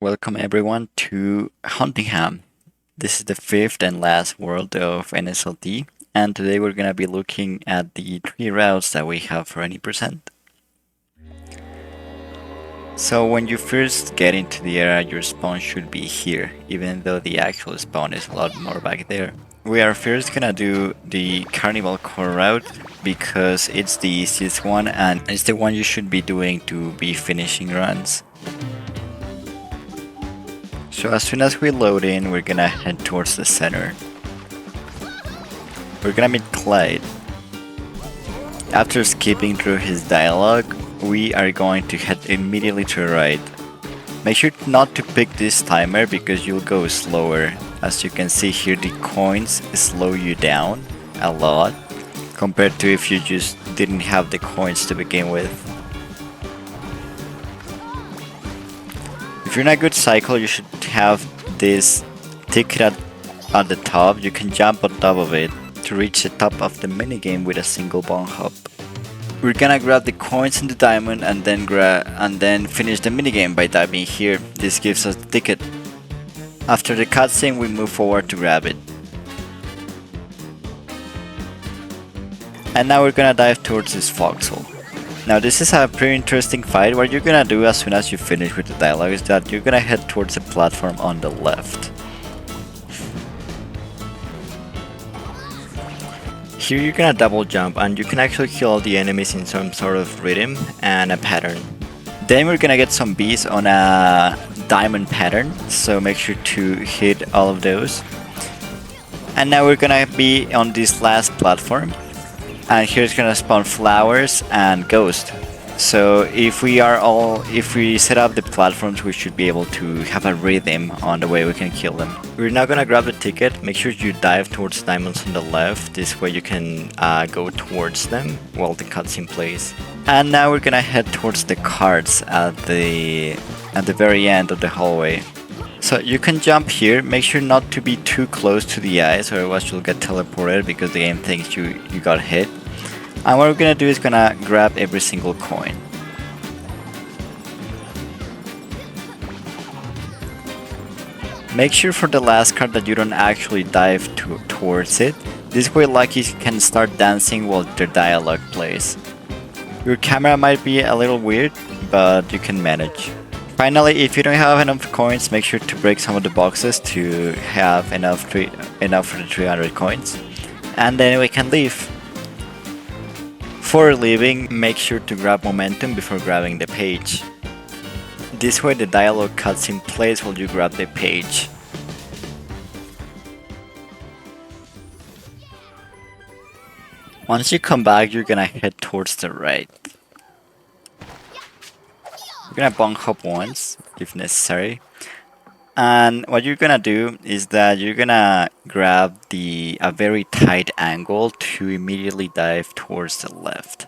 Welcome everyone to HauntingHam. This is the fifth and last world of NSLT, and today we're gonna be looking at the three routes that we have for any percent. So when you first get into the area, your spawn should be here, even though the actual spawn is a lot more back there. We are first gonna do the Carnival Core route because it's the easiest one and it's the one you should be doing to be finishing runs. So as soon as we load in, we're gonna head towards the center. We're gonna meet Clyde. After skipping through his dialogue, we are going to head immediately to the right. Make sure not to pick this timer because you'll go slower. As you can see here, the coins slow you down a lot compared to if you just didn't have the coins to begin with. If you're in a good cycle, you should have this ticket at the top. You can jump on top of it to reach the top of the minigame with a single bomb hop. We're gonna grab the coins in the diamond and then finish the minigame by diving here. This gives us the ticket. After the cutscene, we move forward to grab it. And now we're gonna dive towards this foxhole. Now this is a pretty interesting fight. What you're gonna do as soon as you finish with the dialogue is that you're gonna head towards the platform on the left. Here you're gonna double jump and you can actually kill all the enemies in some sort of rhythm and a pattern. Then we're gonna get some bees on a diamond pattern, so make sure to hit all of those. And now we're gonna be on this last platform. And here's gonna spawn flowers and ghost. So if we set up the platforms, we should be able to have a rhythm on the way we can kill them. We're now gonna grab the ticket. Make sure you dive towards diamonds on the left. This way you can go towards them while the cutscene plays. And now we're gonna head towards the cards at the very end of the hallway. So you can jump here. Make sure not to be too close to the eyes, or else you'll get teleported because the game thinks you got hit. And what we're gonna do is gonna grab every single coin. Make sure for the last card that you don't actually dive towards it. This way Lucky can start dancing while the dialogue plays. Your camera might be a little weird, but you can manage. Finally, if you don't have enough coins, make sure to break some of the boxes to have enough for the 300 coins. And then we can leave. For leaving, make sure to grab momentum before grabbing the page. This way the dialogue cutscene plays while you grab the page. Once you come back, you're gonna head towards the right. You're gonna bunk hop once, if necessary. And what you're gonna do is that you're gonna grab a very tight angle to immediately dive towards the left.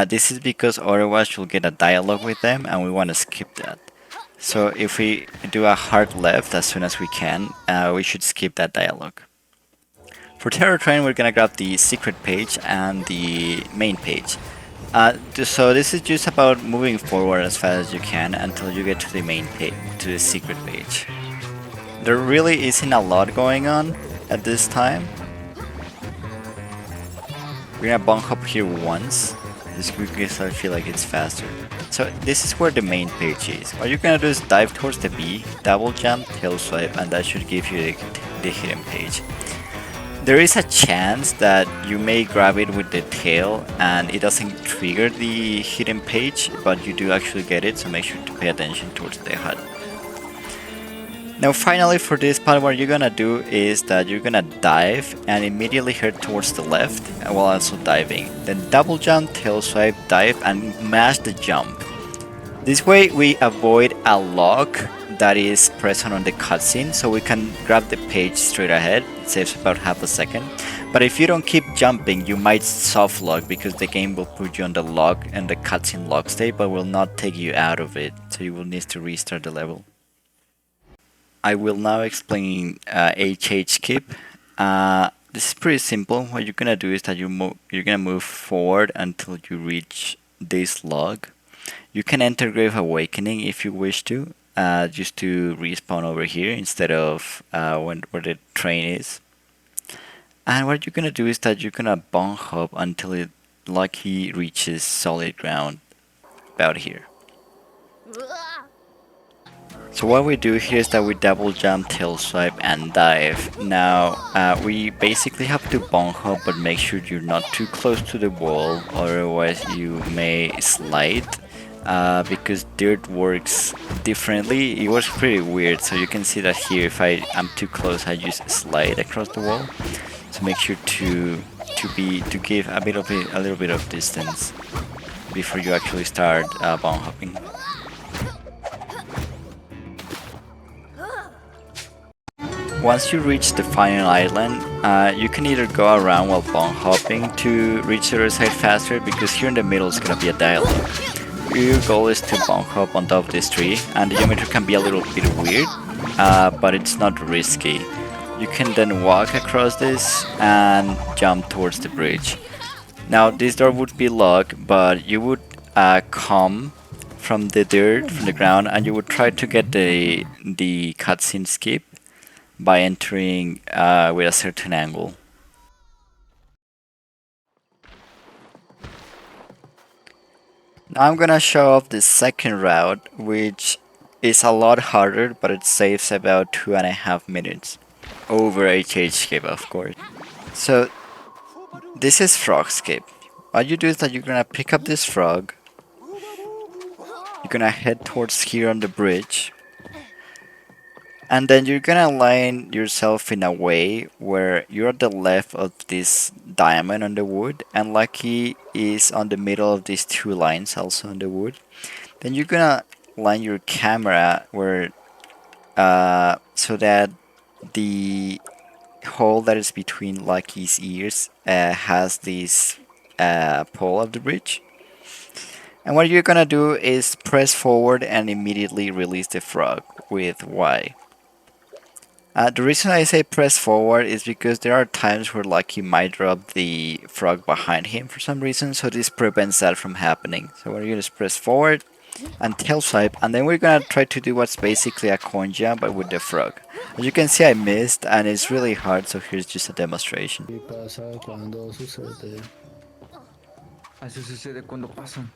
This is because otherwise you'll get a dialogue with them and we want to skip that. So if we do a hard left as soon as we can, we should skip that dialogue. For Terror Train, we're gonna grab the secret page and the main page. So this is just about moving forward as fast as you can until you get to the main page, to the secret page. There really isn't a lot going on at this time. We're gonna bunk up here once, just because I feel like it's faster. So this is where the main page is. What you're gonna do is dive towards the B, double jump, tail swipe, and that should give you the hidden page. There is a chance that you may grab it with the tail and it doesn't trigger the hidden page, but you do actually get it, so make sure to pay attention towards the HUD. Now finally for this part, what you're gonna do is that you're gonna dive and immediately head towards the left while also diving. Then double jump, tail swipe, dive, and mash the jump. This way we avoid a lock that is present on the cutscene, so we can grab the page straight ahead. It saves about half a second. But if you don't keep jumping, you might soft lock because the game will put you on the lock and the cutscene lock state, but will not take you out of it, so you will need to restart the level. I will now explain HH skip. This is pretty simple. What you're gonna do is that you're gonna move forward until you reach this log. You can enter Grave Awakening if you wish to. just to respawn over here instead of where the train is. And what you're gonna do is that you're gonna bump hop until it lucky reaches solid ground about here. So what we do here is that we double jump, tail swipe, and dive. Now we basically have to bump hop, but make sure you're not too close to the wall, otherwise you may slide. Because dirt works differently, it works pretty weird. So you can see that here, if I am too close, I just slide across the wall. So make sure to give a little bit of distance before you actually start bump hopping. Once you reach the final island, you can either go around while bump hopping to reach the other side faster, because here in the middle is gonna be a dialogue. Your goal is to bump hop on top of this tree, and the geometry can be a little bit weird, but it's not risky. You can then walk across this and jump towards the bridge. Now this door would be locked, but you would come from the dirt, from the ground, and you would try to get the cutscene skip by entering with a certain angle. Now I'm gonna show off the second route, which is a lot harder, but it saves about 2.5 minutes. Over HHScape, of course. So this is Frogscape. What you do is that you're gonna pick up this frog, you're gonna head towards here on the bridge, and then you're gonna align yourself in a way where you're at the left of this diamond on the wood, and Lucky is on the middle of these two lines also on the wood. Then you're gonna line your camera where so that the hole that is between Lucky's ears has this pole of the bridge. And what you're gonna do is press forward and immediately release the frog with Y. The reason I say press forward is because there are times where Lucky might drop the frog behind him for some reason, so this prevents that from happening. So we're gonna just press forward and tail swipe, and then we're gonna try to do what's basically a coin jump but with the frog. As you can see, I missed, and it's really hard, so here's just a demonstration. Así sucede cuando pasan.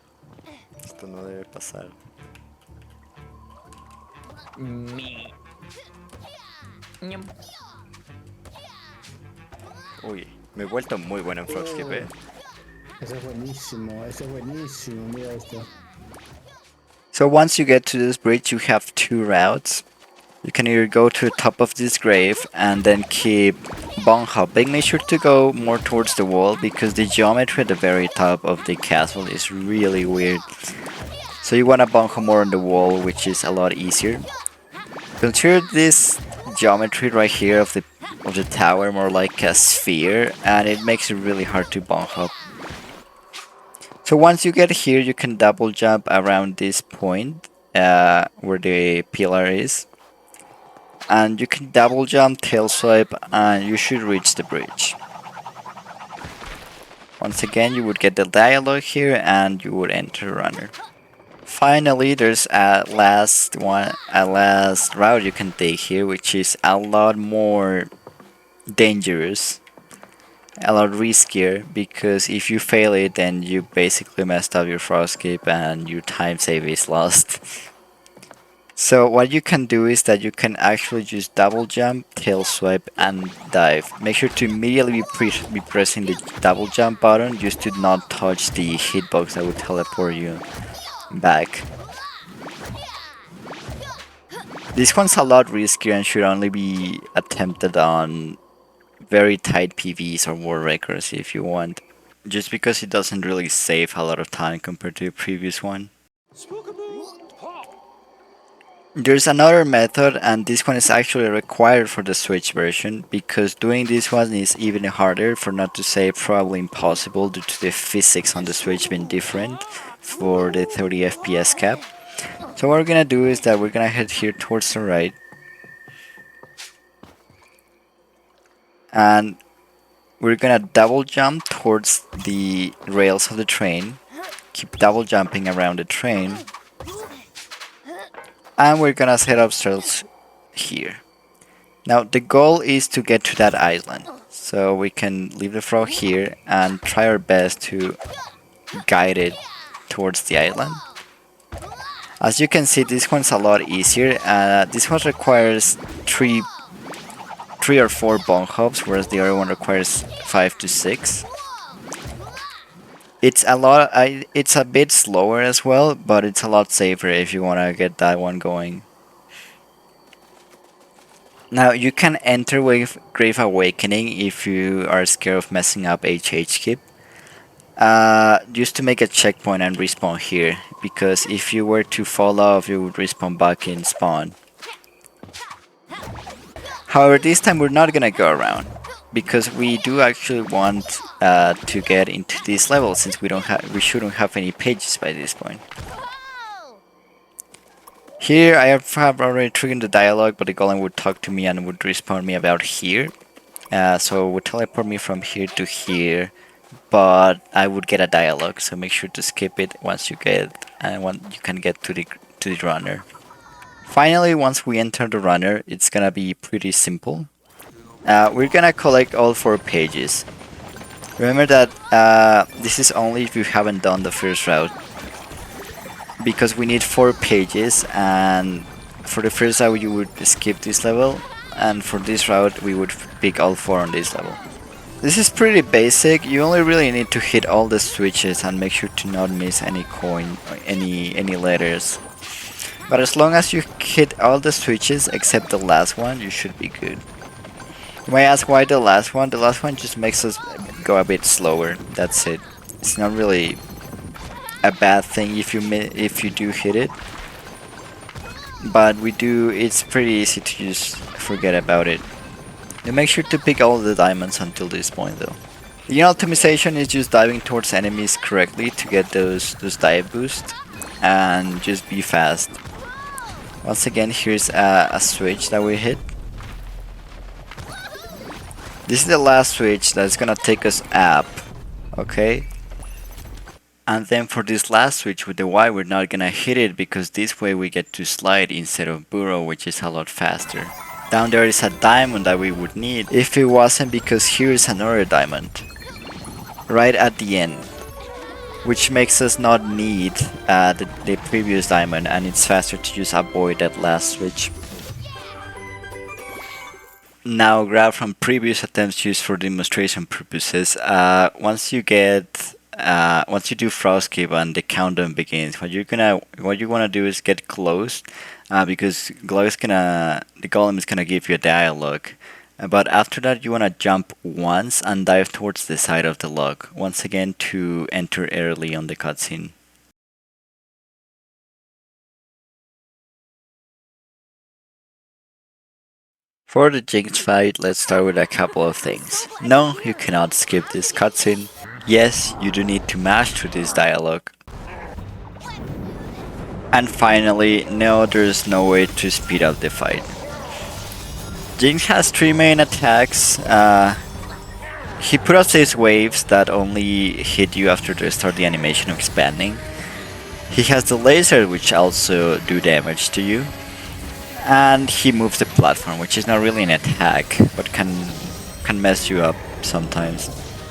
Esto no debe pasar. Uy, me he vuelto muy bueno en Frogskip, eh. Ese es buenísimo, mira esto. So once you get to this bridge, you have two routes. You can either go to the top of this grave and then keep bump hopping. Make sure to go more towards the wall, because the geometry at the very top of the castle is really weird. So you want to bump hop more on the wall, which is a lot easier. Consider this geometry right here of the tower more like a sphere, and it makes it really hard to bump hop. So once you get here, you can double jump around this point where the pillar is, and you can double jump, tail swipe, and you should reach the bridge. Once again, you would get the dialogue here, and you would enter runner. Finally, there's a last route you can take here, which is a lot more dangerous, a lot riskier, because if you fail it, then you basically messed up your Froscape and your time save is lost. So what you can do is that you can actually just double jump, tail swipe, and dive. Make sure to immediately be pressing the double jump button, just to not touch the hitbox that will teleport you back. This one's a lot riskier and should only be attempted on very tight PVs or world records if you want, just because it doesn't really save a lot of time compared to the previous one. There's another method, and this one is actually required for the Switch version, because doing this one is even harder, for not to say probably impossible, due to the physics on the Switch being different for the 30 FPS cap. So what we're gonna do is that we're gonna head here towards the right, and we're gonna double jump towards the rails of the train, keep double jumping around the train, And we're gonna set ourselves here. Now the goal is to get to that island. So we can leave the frog here and try our best to guide it towards the island. As you can see, this one's a lot easier. This one requires three or four bone hops, whereas the other one requires 5 to 6. It's it's a bit slower as well, but it's a lot safer if you want to get that one going. Now you can enter with Grave Awakening if you are scared of messing up HH Keep. Just to make a checkpoint and respawn here, because if you were to fall off, you would respawn back in spawn. However, this time we're not gonna go around, because we do actually want to get into this level, since we shouldn't have any pages by this point. Here I have already triggered the dialogue, but the golem would talk to me and would respawn me about here. So it would teleport me from here to here, but I would get a dialogue, so make sure to skip it once you can get to the runner. Finally, once we enter the runner, it's gonna be pretty simple. We're gonna collect all 4 pages. Remember that this is only if you haven't done the first route, because we need 4 pages, and for the first route you would skip this level, and for this route we would pick all 4 on this level. This is pretty basic. You only really need to hit all the switches and make sure to not miss any coin or any letters. But as long as you hit all the switches except the last one, you should be good. You might ask why the last one? The last one just makes us go a bit slower. That's it. It's not really a bad thing if you do hit it. But it's pretty easy to just forget about it. You make sure to pick all the diamonds until this point though. The optimization is just diving towards enemies correctly to get those dive boosts, and just be fast. Once again, here's a switch that we hit. This is the last switch that's gonna take us up, okay? And then for this last switch with the Y, we're not gonna hit it, because this way we get to slide instead of burrow, which is a lot faster. Down there is a diamond that we would need if it wasn't because here is another diamond right at the end, which makes us not need the previous diamond, and it's faster to just avoid that last switch. Now grab from previous attempts used for demonstration purposes. Once you do Frostkeep and the countdown begins, what you wanna do is get close, because the golem is gonna give you a dialogue. But after that, you wanna jump once and dive towards the side of the log once again to enter early on the cutscene. For the Jinx fight, let's start with a couple of things. No, you cannot skip this cutscene. Yes, you do need to mash through this dialogue. And finally, no, there's no way to speed up the fight. Jinx has 3 main attacks. He put up these waves that only hit you after they start the animation of expanding. He has the laser, which also do damage to you. And he moves the platform, which is not really an attack, but can mess you up sometimes.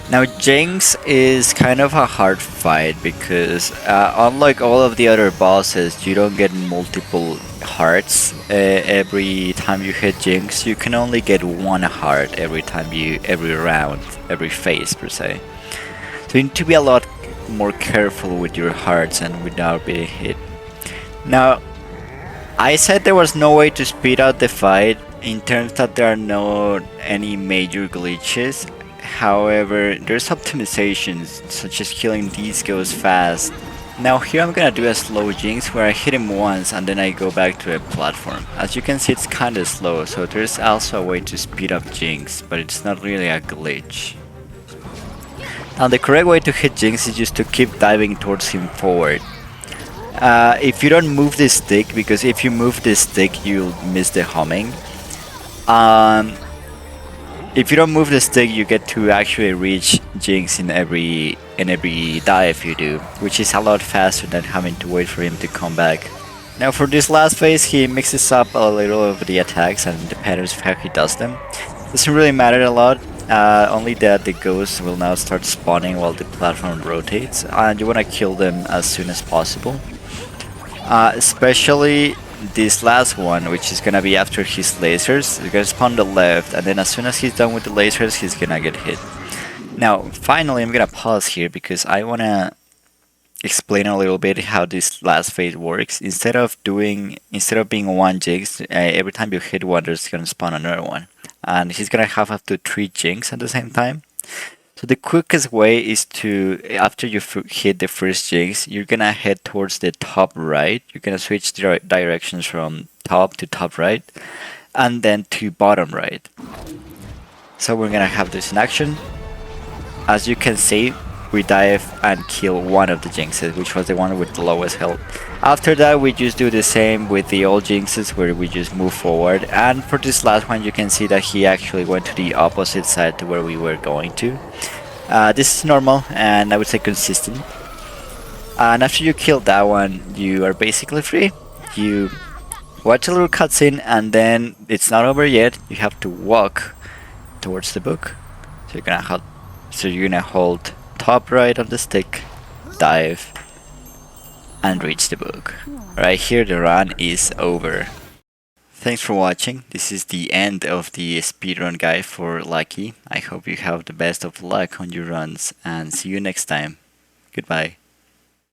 Now Jinx is kind of a hard fight because unlike all of the other bosses, you don't get multiple hearts every time you hit Jinx. You can only get 1 heart every round, every phase per se. So you need to be a lot more careful with your hearts and without being hit. Now, I said there was no way to speed out the fight in terms that there are no any major glitches. However, there's optimizations such as killing these goes fast. Now here I'm gonna do a slow Jinx where I hit him once and then I go back to a platform. As you can see, it's kinda slow, so there's also a way to speed up Jinx, but it's not really a glitch. Now the correct way to hit Jinx is just to keep diving towards him forward. If you don't move this stick, because if you move this stick you'll miss the humming. If you don't move the stick, you get to actually reach Jinx in every dive you do, which is a lot faster than having to wait for him to come back. Now for this last phase, he mixes up a little of the attacks and the patterns of how he does them. Doesn't really matter a lot, only that the ghosts will now start spawning while the platform rotates, and you want to kill them as soon as possible. Especially this last one, which is gonna be after his lasers. He's gonna spawn on the left, and then as soon as he's done with the lasers, he's gonna get hit. Now, finally, I'm gonna pause here because I wanna explain a little bit how this last phase works. Instead of being one jinx, every time you hit one, there's gonna spawn another one, and he's gonna have up to 3 jinx at the same time. So the quickest way is to, after you hit the first jinx, you're gonna head towards the top right. You're gonna switch directions from top to top right, and then to bottom right. So we're gonna have this in action. As you can see, we dive and kill one of the jinxes, which was the one with the lowest health. After that, we just do the same with the old jinxes, where we just move forward. And for this last one, you can see that he actually went to the opposite side to where we were going to. This is normal, and I would say consistent. And after you kill that one, you are basically free. You watch a little cutscene, and then it's not over yet. You have to walk towards the book. So you're gonna hold top right of the stick, dive, and reach the book. Right here, the run is over. Thanks for watching. This is the end of the speedrun guide for Lucky. I hope you have the best of luck on your runs, and see you next time. Goodbye.